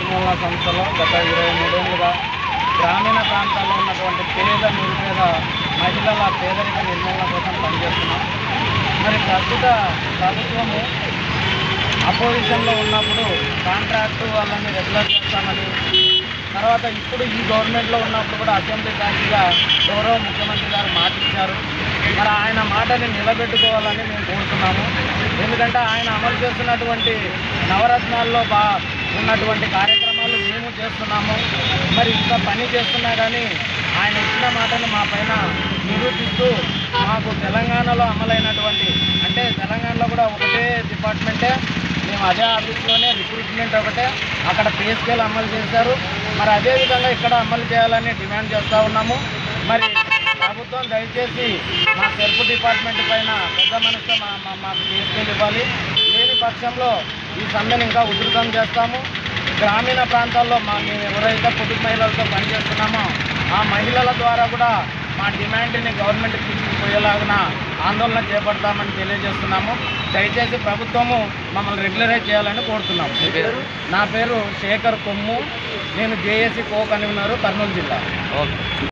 నిర్మూలన సంస్థలో గత 23 ఏళ్ళుగా గ్రామీణ ప్రాంతాల్లో ఉన్నటువంటి పేద నిరుపేద మహిళల పేదరిక నిర్మూలన కోసం పనిచేస్తున్నాం. మరి ప్రస్తుత ప్రభుత్వము అపోజిషన్లో ఉన్నప్పుడు కాంట్రాక్టు వాళ్ళని రెగ్యులర్ చేస్తామని, తర్వాత ఇప్పుడు ఈ గవర్నమెంట్లో ఉన్నప్పుడు కూడా అసెంబ్లీ సాక్షిగా గౌరవ ముఖ్యమంత్రి గారు మాట ఇచ్చారు. మరి ఆయన మాటని నిలబెట్టుకోవాలని మేము కోరుతున్నాము. ఎందుకంటే ఆయన అమలు చేస్తున్నటువంటి నవరత్నాల్లో ఉన్నటువంటి కార్యక్రమాలు మేము చేస్తున్నాము. మరి ఇంత పని చేస్తున్నా కానీ ఆయన ఇచ్చిన మాటను మా పైన నిరూపిస్తూ మాకు తెలంగాణలో అమలైనటువంటి, అంటే తెలంగాణలో కూడా ఒకటే డిపార్ట్మెంటే, మేము అదే ఆఫీస్లోనే రిక్రూట్మెంట్ ఒకటే, అక్కడ పే స్కేల్ అమలు చేశారు. మరి అదేవిధంగా ఇక్కడ అమలు చేయాలని డిమాండ్ చేస్తూ ఉన్నాము. మరి ప్రభుత్వం దయచేసి మా సెల్ఫ్ డిపార్ట్మెంట్ పైన పెద్ద మనసుతో మాకు పే స్కేల్ ఇవ్వాలి. లేని పక్షంలో ఈ సమ్మెను ఇంకా ఉధృతం చేస్తాము. గ్రామీణ ప్రాంతాల్లో మేము ఎవరైతే పొదుపు మహిళలతో పనిచేస్తున్నామో ఆ మహిళల ద్వారా కూడా మా డిమాండ్ని గవర్నమెంట్కి తీసుకుపోయేలాగిన ఆందోళన చేపడతామని తెలియజేస్తున్నాము. దయచేసి ప్రభుత్వము మమ్మల్ని రెగ్యులరైజ్ చేయాలని కోరుతున్నాము. నా పేరు శేఖర్ కొమ్ము. నేను జేఏసీ కో కన్వీనర్, కర్నూలు జిల్లా.